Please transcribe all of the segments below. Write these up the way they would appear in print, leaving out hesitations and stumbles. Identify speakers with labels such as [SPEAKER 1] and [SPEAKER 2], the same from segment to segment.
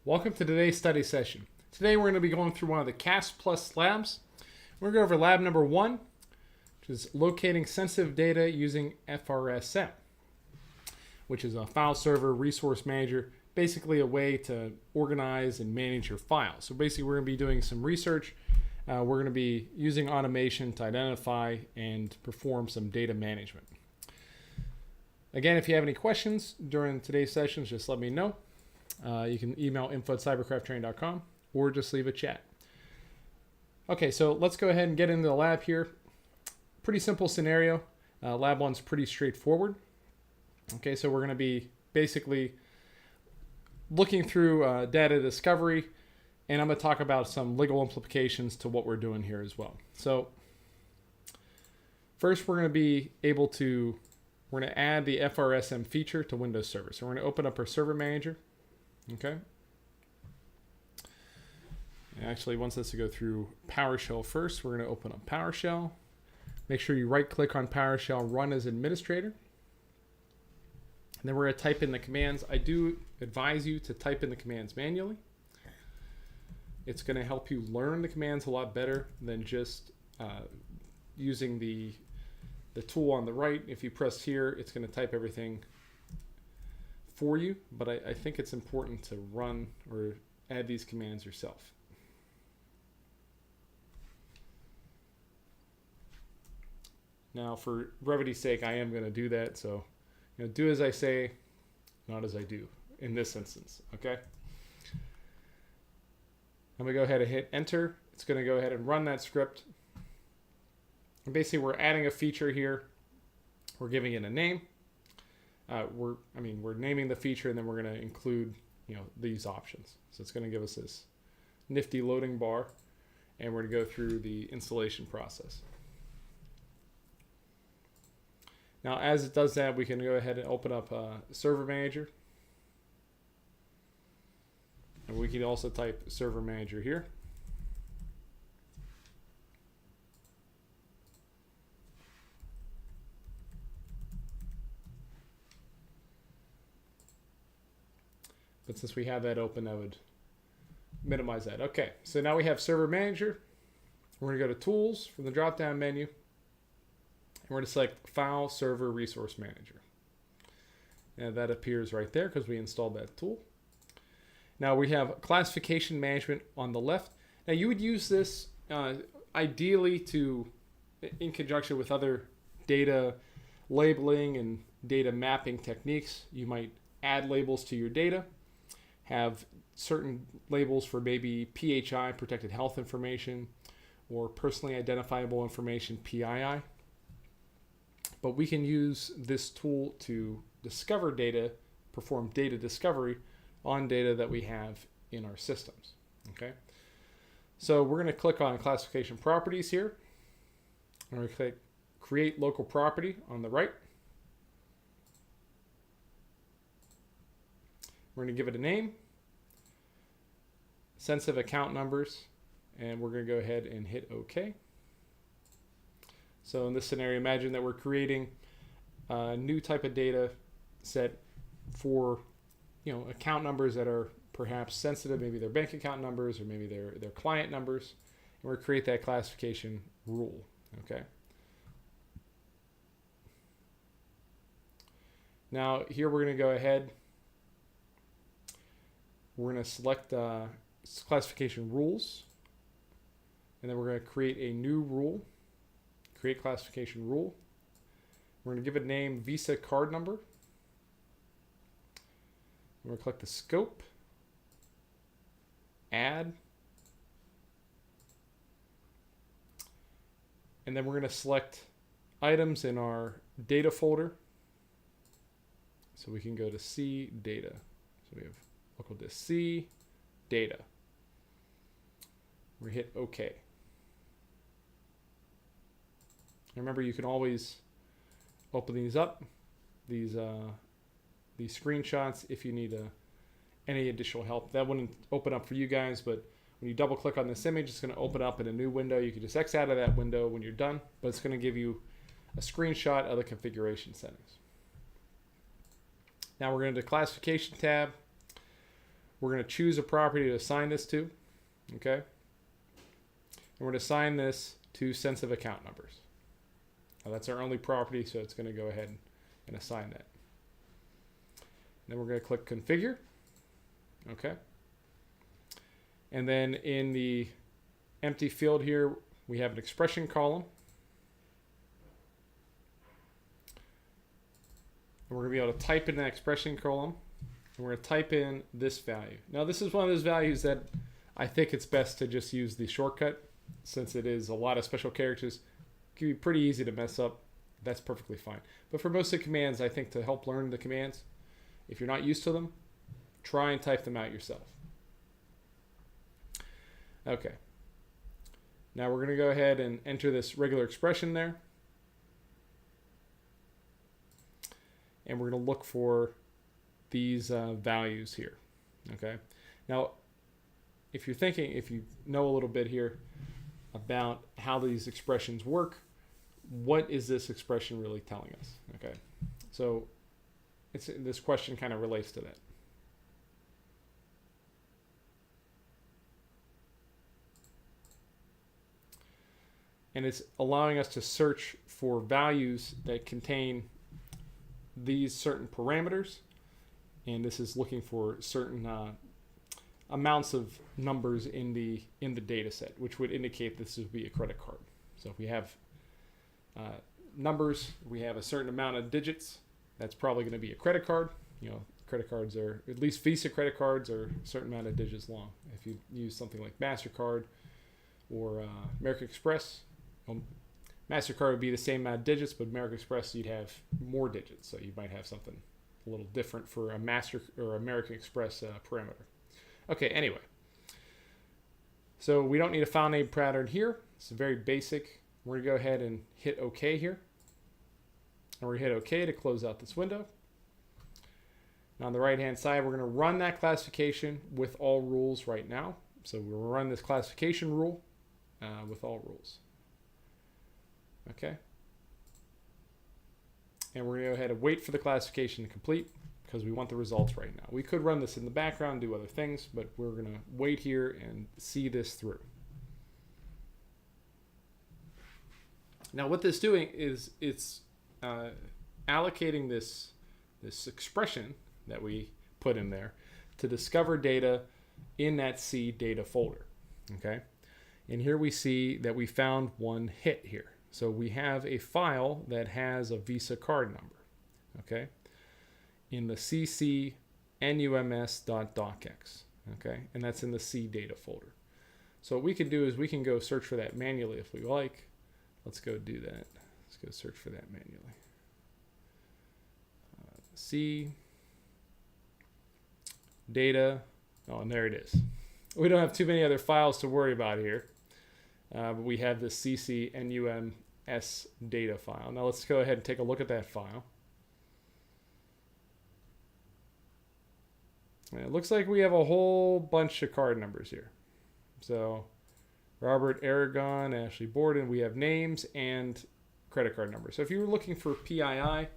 [SPEAKER 1] Welcome to today's study session. Today we're going to be going through one of the CASP Plus labs. We're going to go over lab number 1, which is locating sensitive data using FRSM, which is a file server resource manager, basically a way to organize and manage your files. So basically we're going to be doing some research. We're going to be using automation to identify and perform some data management. Again, if you have any questions during today's sessions, just let me know. You can email info@cyberkrafttraining.com or just leave a chat. Okay, so let's go ahead and get into the lab here. Pretty simple scenario. Lab 1's pretty straightforward. Okay, so we're going to be basically looking through data discovery, and I'm going to talk about some legal implications to what we're doing here as well. So first, we're going to be able to we're going to add the FRSM feature to Windows Server. So we're going to open up our server manager. Okay. And actually, wants us to go through PowerShell first. We're going to open up PowerShell. Make sure you right-click on PowerShell, Run as Administrator. And then we're going to type in the commands. I do advise you to type in the commands manually. It's going to help you learn the commands a lot better than just using the tool on the right. If you press here, it's going to type everything for you, but I think it's important to run or add these commands yourself. Now, for brevity's sake, I am going to do that, so do as I say, not as I do in this instance, okay? I'm going to go ahead and hit enter. It's going to go ahead and run that script. And basically, we're adding a feature here. We're giving it a name. We're naming the feature, and then we're going to include, these options. So it's going to give us this nifty loading bar, and we're going to go through the installation process. Now, as it does that, we can go ahead and open up Server Manager. And we can also type Server Manager here. But since we have that open, I would minimize that. Okay, so now we have Server Manager. We're going to go to Tools from the drop-down menu. And we're going to select File Server Resource Manager. And that appears right there because we installed that tool. Now we have Classification Management on the left. Now you would use this ideally in conjunction with other data labeling and data mapping techniques. You might add labels to your data, have certain labels for maybe PHI, protected health information, or personally identifiable information, PII. But we can use this tool to discover data, perform data discovery on data that we have in our systems. Okay, so we're going to click on Classification Properties here. I'm going to click Create Local Property on the right. We're going to give it a name, sensitive account numbers, and we're going to go ahead and hit OK. So in this scenario, imagine that we're creating a new type of data set for account numbers that are perhaps sensitive. Maybe they're bank account numbers, or maybe they're client numbers, and we're going to create that classification rule. Okay. Now here we're going to go ahead. We're going to select classification rules, and then we're going to create a new rule. Create classification rule. We're going to give it a name, Visa card number. We're going to click the scope, add, and then we're going to select items in our data folder. So we can go to C data. So we have local disk C data. We hit OK. Remember, you can always open these up, these screenshots, if you need any additional help. That wouldn't open up for you guys, but when you double click on this image, it's going to open up in a new window. You can just X out of that window when you're done, but it's going to give you a screenshot of the configuration settings. Now we're going to the Classification tab. we're going to choose a property to assign this to, okay? And we're going to assign this to sensitive account numbers. Now that's our only property, so it's going to go ahead and assign that. Then we're going to click configure, okay? And then in the empty field here, we have an expression column. And we're going to be able to type in that expression column. And we're going to type in this value. Now this is one of those values that I think it's best to just use the shortcut, since it is a lot of special characters. It can be pretty easy to mess up. That's perfectly fine. But for most of the commands, I think to help learn the commands, if you're not used to them, try and type them out yourself. Okay. Now we're going to go ahead and enter this regular expression there. And we're going to look for these values here. Okay. Now, if you know a little bit here about how these expressions work, what is this expression really telling us? Okay. So this question kind of relates to that. And it's allowing us to search for values that contain these certain parameters. And this is looking for certain amounts of numbers in the data set, which would indicate this would be a credit card. So if we have numbers, we have a certain amount of digits, that's probably going to be a credit card. You know, credit cards are, at least Visa credit cards are a certain amount of digits long. If you use something like MasterCard or American Express, MasterCard would be the same amount of digits, but American Express, you'd have more digits. So you might have something a little different for a Master or American Express parameter. Okay, anyway. So we don't need a file name pattern here. It's very basic. We're going to go ahead and hit OK here. And we're going to hit OK to close out this window. Now on the right-hand side, we're going to run that classification with all rules right now. So we'll run this classification rule with all rules. Okay. And we're going to go ahead and wait for the classification to complete because we want the results right now. We could run this in the background, do other things, but we're going to wait here and see this through. Now what this is doing is it's allocating this expression that we put in there to discover data in that C data folder. Okay. And here we see that we found one hit here. So we have a file that has a Visa card number, okay, in the ccnums.docx, okay, and that's in the C data folder. So what we can do is we can go search for that manually if we like. Let's go do that. Let's go search for that manually. C data, oh, and there it is. We don't have too many other files to worry about here. But we have the ccnums data file. Now let's go ahead and take a look at that file. And it looks like we have a whole bunch of card numbers here. So Robert Aragon, Ashley Borden, we have names and credit card numbers. So if you were looking for PII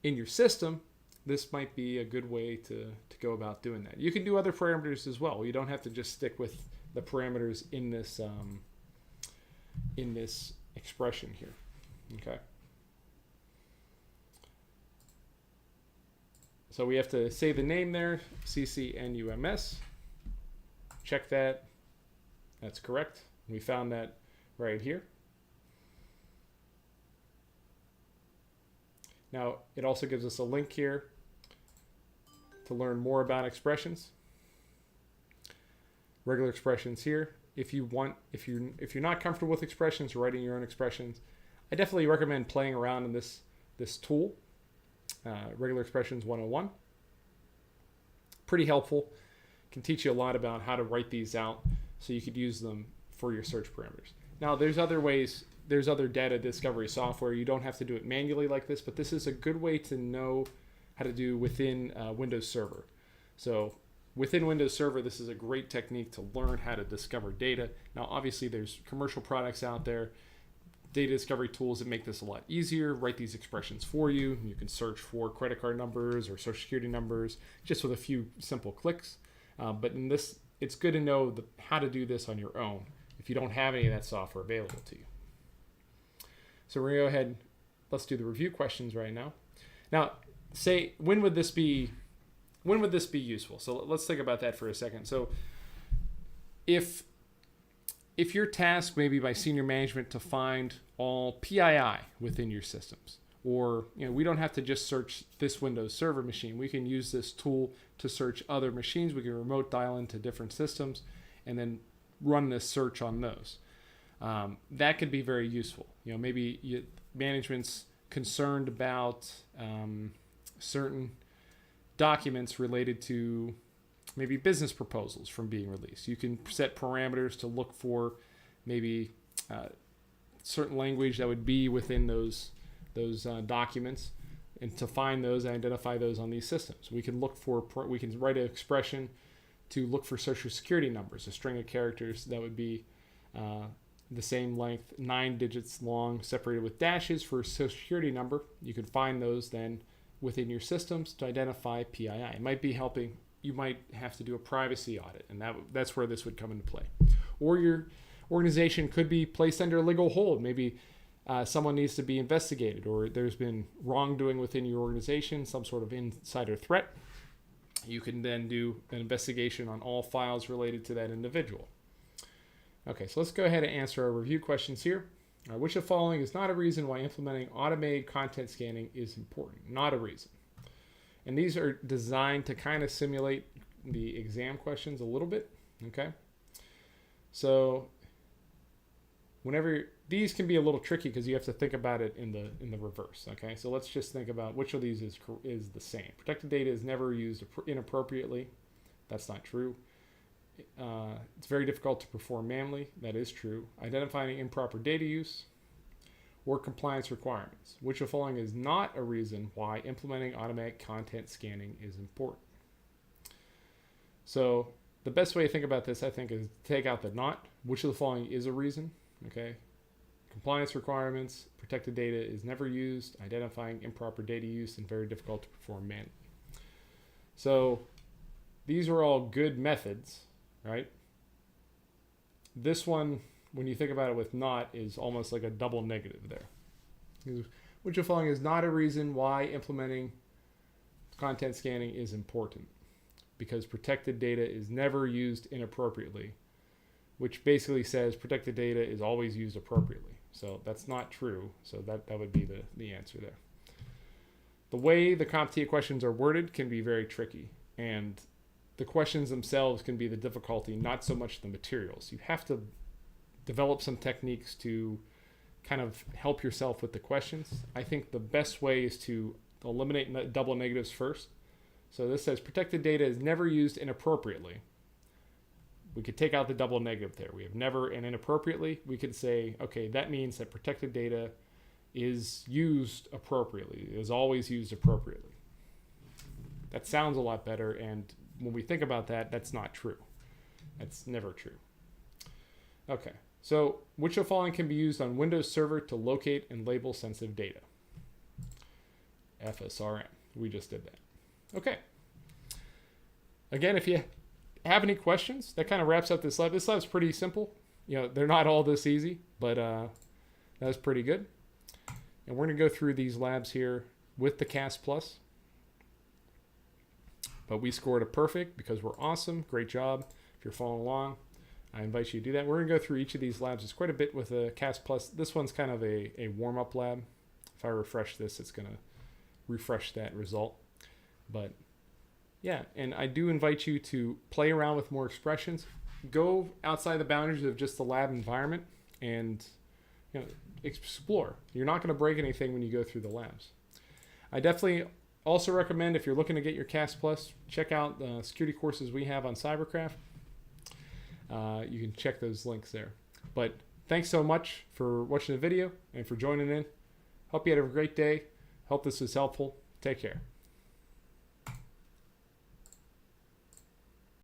[SPEAKER 1] in your system, this might be a good way to go about doing that. You can do other parameters as well. You don't have to just stick with the parameters in this expression here. Okay. So we have to say the name there, ccnums. Check that. That's correct. We found that right here. Now it also gives us a link here to learn more about expressions. Regular expressions here. If you're not comfortable with expressions or writing your own expressions, I definitely recommend playing around in this tool, Regular Expressions 101. Pretty helpful. Can teach you a lot about how to write these out so you could use them for your search parameters. Now there's other ways, there's other data discovery software. You don't have to do it manually like this, but this is a good way to know how to do within Windows Server. So within Windows Server, this is a great technique to learn how to discover data. Now, obviously, there's commercial products out there, data discovery tools that make this a lot easier, write these expressions for you. You can search for credit card numbers or social security numbers just with a few simple clicks. But in this, it's good to know how to do this on your own if you don't have any of that software available to you. So we're going to go ahead, let's do the review questions right now. Now, say, when would this be useful? So let's think about that for a second. So if you're tasked maybe by senior management to find all PII within your systems, or we don't have to just search this Windows Server machine. We can use this tool to search other machines. We can remote dial into different systems and then run this search on those. That could be very useful. Maybe management's concerned about certain documents related to maybe business proposals from being released. You can set parameters to look for maybe certain language that would be within those documents, and to find those and identify those on these systems. We can write an expression to look for social security numbers, a string of characters that would be the same length, 9 digits long, separated with dashes for a social security number. You can find those then within your systems to identify PII. It might be helping. You might have to do a privacy audit, and that's where this would come into play. Or your organization could be placed under legal hold. Maybe someone needs to be investigated, or there's been wrongdoing within your organization, some sort of insider threat. You can then do an investigation on all files related to that individual. Okay, so let's go ahead and answer our review questions here. Which of the following is not a reason why implementing automated content scanning is important? Not a reason. And these are designed to kind of simulate the exam questions a little bit, okay? So these can be a little tricky because you have to think about it in the reverse, okay? So let's just think about which of these is the same. Protected data is never used inappropriately. That's not true. It's very difficult to perform manually. That is true. Identifying improper data use or compliance requirements. Which of the following is not a reason why implementing automatic content scanning is important? So the best way to think about this, I think, is to take out the not. Which of the following is a reason? Okay. Compliance requirements, protected data is never used, identifying improper data use, and very difficult to perform manually. So these are all good methods, right? This one, when you think about it with not, is almost like a double negative there. Which of the following is not a reason why implementing content scanning is important? Because protected data is never used inappropriately, which basically says protected data is always used appropriately. So that's not true. So that would be the answer there. The way the CompTIA questions are worded can be very tricky, and the questions themselves can be the difficulty, not so much the materials. You have to develop some techniques to kind of help yourself with the questions. I think the best way is to eliminate double negatives first. So this says protected data is never used inappropriately. We could take out the double negative there. We have never and inappropriately. We could say, okay, that means that protected data is used appropriately, is always used appropriately. That sounds a lot better, and when we think about that, that's not true. That's never true. Okay, so which of the following can be used on Windows Server to locate and label sensitive data? FSRM. We just did that. Okay. Again, if you have any questions, that kind of wraps up this lab. This lab's pretty simple. They're not all this easy, but that was pretty good. And we're going to go through these labs here with the CAS Plus. But we scored a perfect because we're awesome. Great job. If you're following along, I invite you to do that. We're going to go through each of these labs. It's quite a bit with the CAS Plus. This one's kind of a warm-up lab. If I refresh this, it's going to refresh that result. But yeah, and I do invite you to play around with more expressions. Go outside the boundaries of just the lab environment and explore. You're not going to break anything when you go through the labs. I definitely also recommend, if you're looking to get your CAS Plus, check out the security courses we have on Cyberkraft. You can check those links there. But thanks so much for watching the video and for joining in. Hope you had a great day. Hope this was helpful. Take care.